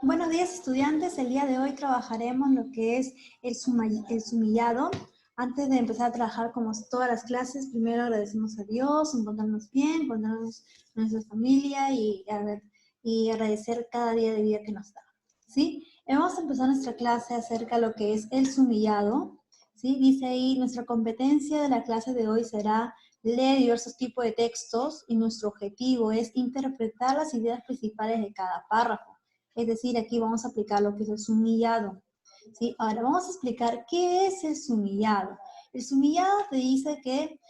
Buenos días, estudiantes. El día de hoy trabajaremos lo que es el sumillado. Antes de empezar a trabajar como todas las clases, primero agradecemos a Dios, encontrarnos bien, encontrarnos con nuestra familia y agradecer cada día de vida que nos da. ¿Sí? Vamos a empezar nuestra clase acerca de lo que es el sumillado. ¿Sí? Dice ahí, nuestra competencia de la clase de hoy será leer diversos tipos de textos y nuestro objetivo es interpretar las ideas principales de cada párrafo. Es decir, aquí vamos a aplicar lo que es el sumillado. ¿Sí? Ahora vamos a explicar qué es el sumillado. El sumillado te dice que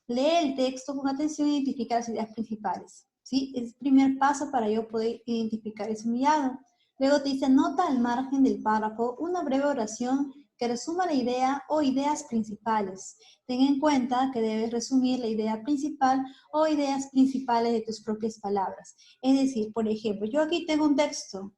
lee el texto con atención y identifica las ideas principales. ¿Sí? Es el primer paso para yo poder identificar el sumillado. Luego te dice, nota al margen del párrafo una breve oración que resuma la idea o ideas principales. Ten en cuenta que debes resumir la idea principal o ideas principales de tus propias palabras. Es decir, por ejemplo, yo aquí tengo un texto.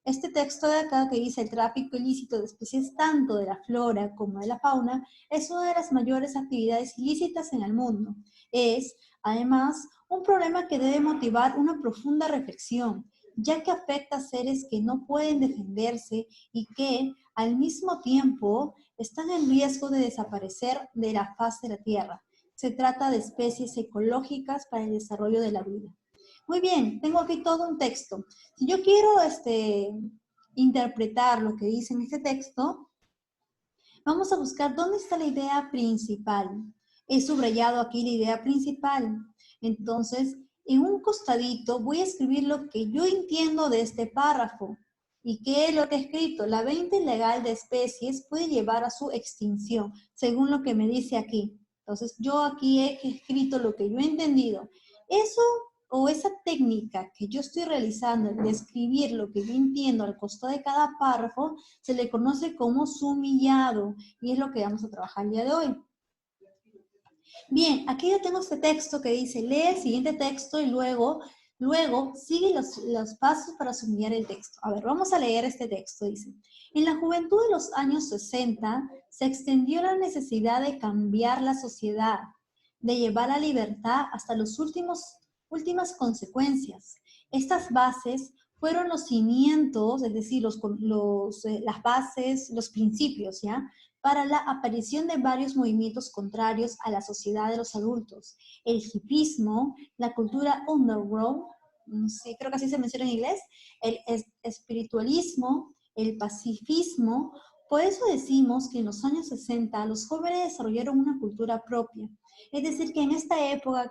Este texto de acá que dice el tráfico ilícito de especies tanto de la flora como de la fauna es una de las mayores actividades ilícitas en el mundo. Es, además, un problema que debe motivar una profunda reflexión, ya que afecta a seres que no pueden defenderse y que, al mismo tiempo, están en riesgo de desaparecer de la faz de la Tierra. Se trata de especies ecológicas para el desarrollo de la vida. Muy bien, tengo aquí todo un texto. Si yo quiero interpretar lo que dice en este texto, vamos a buscar dónde está la idea principal. He subrayado aquí la idea principal. Entonces, en un costadito voy a escribir lo que yo entiendo de este párrafo. ¿Y qué es lo que he escrito? La venta ilegal de especies puede llevar a su extinción, según lo que me dice aquí. Entonces, yo aquí he escrito lo que yo he entendido. Eso o esa técnica que yo estoy realizando de escribir lo que yo entiendo al costado de cada párrafo, se le conoce como sumillado y es lo que vamos a trabajar el día de hoy. Bien, aquí yo tengo este texto que dice, lee el siguiente texto y luego sigue los pasos para sumillar el texto. A ver, vamos a leer este texto, dice. En la juventud de los años 60 se extendió la necesidad de cambiar la sociedad, de llevar la libertad hasta las últimas consecuencias. Estas bases fueron los cimientos, es decir, las bases, los principios, ¿ya? Para la aparición de varios movimientos contrarios a la sociedad de los adultos. El hipismo, la cultura underground, no sé, creo que así se menciona en inglés, el espiritualismo, el pacifismo. Por eso decimos que en los años 60 los jóvenes desarrollaron una cultura propia. Es decir, que en esta época,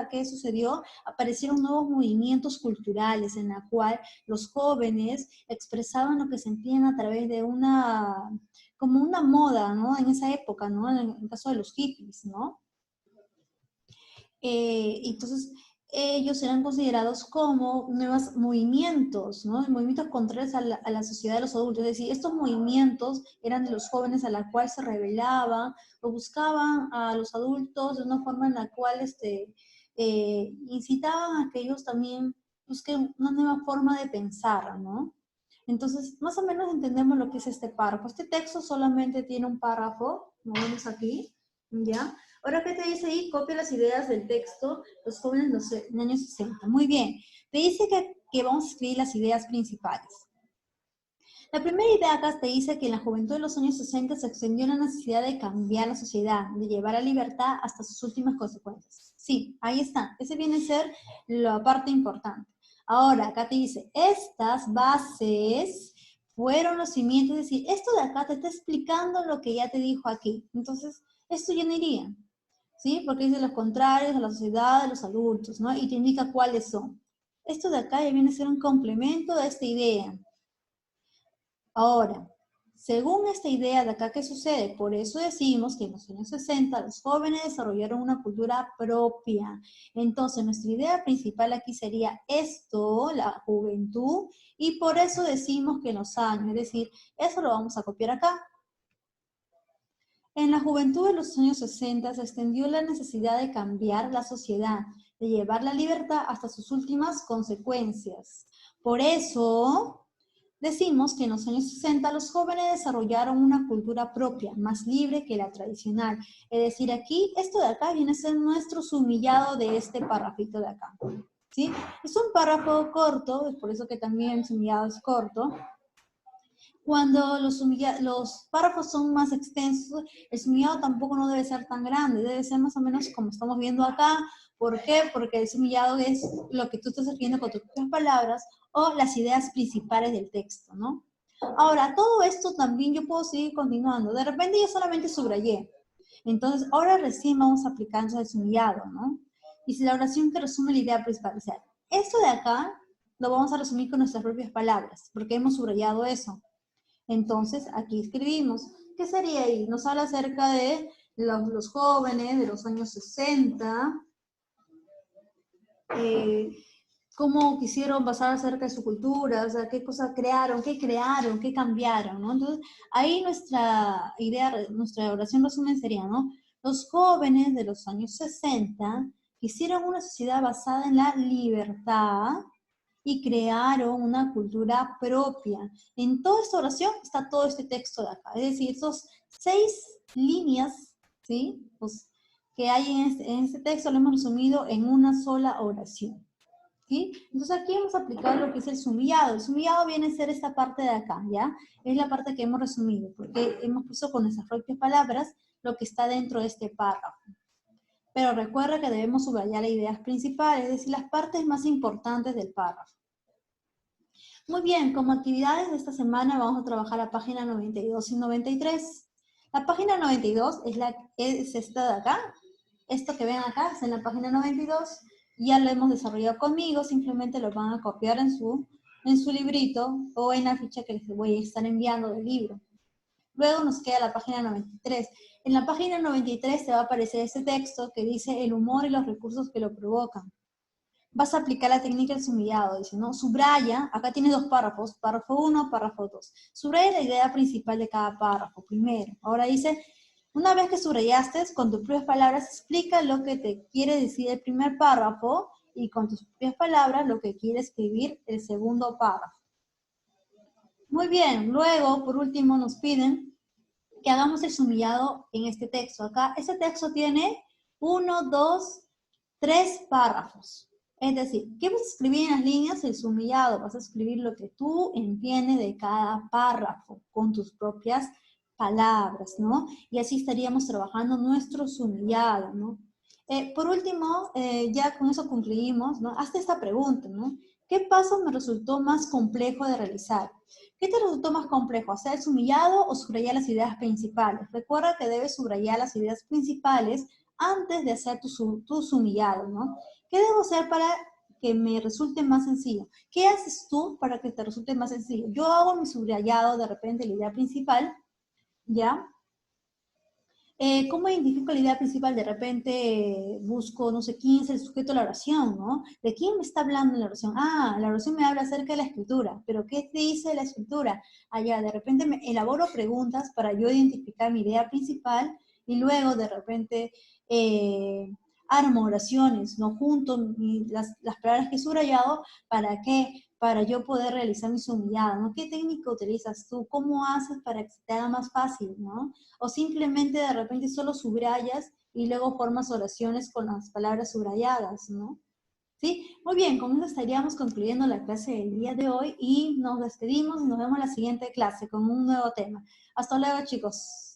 ¿qué sucedió? Aparecieron nuevos movimientos culturales en la cual los jóvenes expresaban lo que sentían a través de como una moda, ¿no? En esa época, ¿no? En el caso de los hippies, ¿no? Entonces, ellos eran considerados como nuevos movimientos, ¿no? Movimientos contrarios a la sociedad de los adultos. Es decir, estos movimientos eran de los jóvenes a la cual se rebelaban o buscaban a los adultos de una forma en la cual incitaban a que ellos también busquen una nueva forma de pensar, ¿no? Entonces, más o menos entendemos lo que es este párrafo. Este texto solamente tiene un párrafo, como vemos aquí, ¿ya? Ahora, ¿qué te dice ahí? Copia las ideas del texto, los jóvenes en los años 60. Muy bien. Te dice que vamos a escribir las ideas principales. La primera idea acá te dice que en la juventud de los años 60 se extendió la necesidad de cambiar la sociedad, de llevar a libertad hasta sus últimas consecuencias. Sí, ahí está. Ese viene a ser la parte importante. Ahora, acá te dice, estas bases fueron los cimientos, es decir, esto de acá te está explicando lo que ya te dijo aquí. Entonces, esto ya no iría, ¿sí? Porque dice los contrarios a la sociedad de los adultos, ¿no? Y te indica cuáles son. Esto de acá ya viene a ser un complemento de esta idea. Ahora, según esta idea de acá, ¿qué sucede? Por eso decimos que en los años 60 los jóvenes desarrollaron una cultura propia. Entonces, nuestra idea principal aquí sería esto, la juventud, y por eso decimos que en los años, es decir, eso lo vamos a copiar acá. En la juventud de los años 60 se extendió la necesidad de cambiar la sociedad, de llevar la libertad hasta sus últimas consecuencias. Por eso decimos que en los años 60 los jóvenes desarrollaron una cultura propia, más libre que la tradicional. Es decir, aquí, esto de acá viene a ser nuestro sumillado de este parrafito de acá. ¿sí? Es un párrafo corto, es por eso que también el sumillado es corto. Cuando los párrafos son más extensos, el sumillado tampoco no debe ser tan grande, debe ser más o menos como estamos viendo acá. ¿Por qué? Porque el sumillado es lo que tú estás escribiendo con tus propias palabras o las ideas principales del texto, ¿no? Ahora, todo esto también yo puedo seguir continuando. De repente yo solamente subrayé. Entonces, ahora recién vamos a aplicar el sumillado, ¿no? Y si la oración que resume la idea principal, o sea, esto de acá lo vamos a resumir con nuestras propias palabras, porque hemos subrayado eso. Entonces, aquí escribimos. ¿Qué sería ahí? Nos habla acerca de los jóvenes de los años 60, cómo quisieron pasar acerca de su cultura, o sea, qué cosas crearon, qué cambiaron, ¿no? Entonces, ahí nuestra idea, nuestra oración resumen sería, ¿no? Los jóvenes de los años 60 quisieron una sociedad basada en la libertad y crearon una cultura propia. En toda esta oración está todo este texto de acá, es decir, esos 6 líneas, ¿sí? Pues, que hay en este texto lo hemos resumido en una sola oración. ¿Sí? Entonces aquí vamos a aplicar lo que es el sumillado. El sumillado viene a ser esta parte de acá, ¿ya? Es la parte que hemos resumido, porque hemos puesto con nuestras propias palabras lo que está dentro de este párrafo. Pero recuerda que debemos subrayar las ideas principales, es decir, las partes más importantes del párrafo. Muy bien, como actividades de esta semana vamos a trabajar la página 92 y 93. La página 92 es esta de acá. Esto que ven acá es en la página 92. Ya lo hemos desarrollado conmigo, simplemente lo van a copiar en su librito o en la ficha que les voy a estar enviando del libro. Luego nos queda la página 93. En la página 93 te va a aparecer este texto que dice el humor y los recursos que lo provocan. Vas a aplicar la técnica del sumillado, dice, ¿no? Subraya, acá tiene 2 párrafos, párrafo 1, párrafo 2. Subraya la idea principal de cada párrafo, primero. Ahora dice, una vez que subrayaste, con tus propias palabras, explica lo que te quiere decir el primer párrafo y con tus propias palabras lo que quiere escribir el segundo párrafo. Muy bien, luego, por último, nos piden que hagamos el sumillado en este texto. Acá, este texto tiene 1, 2, 3 párrafos. Es decir, ¿qué vas a escribir en las líneas? El sumillado. Vas a escribir lo que tú entiendes de cada párrafo con tus propias palabras, ¿no? Y así estaríamos trabajando nuestro sumillado, ¿no? Por último, ya con eso concluimos, ¿no? Hazte esta pregunta, ¿no? ¿Qué paso me resultó más complejo de realizar? ¿Qué te resultó más complejo, hacer el sumillado o subrayar las ideas principales? Recuerda que debes subrayar las ideas principales antes de hacer tu sumillado, ¿no? ¿Qué debo hacer para que me resulte más sencillo? ¿Qué haces tú para que te resulte más sencillo? Yo hago mi subrayado de repente la idea principal, ¿ya? ¿Cómo identifico la idea principal? De repente busco, no sé, quién es el sujeto de la oración, ¿no? ¿De quién me está hablando la oración? Ah, la oración me habla acerca de la escritura, pero ¿qué te dice la escritura? Allá, de repente me elaboro preguntas para yo identificar mi idea principal y luego de repente armo oraciones, ¿no? Junto las palabras que he subrayado, ¿para qué? Para yo poder realizar mi sumillado, ¿no? ¿Qué técnica utilizas tú? ¿Cómo haces para que se te haga más fácil, ¿no? O simplemente de repente solo subrayas y luego formas oraciones con las palabras subrayadas, ¿no? ¿Sí? Muy bien, con eso estaríamos concluyendo la clase del día de hoy y nos despedimos y nos vemos en la siguiente clase con un nuevo tema. Hasta luego, chicos.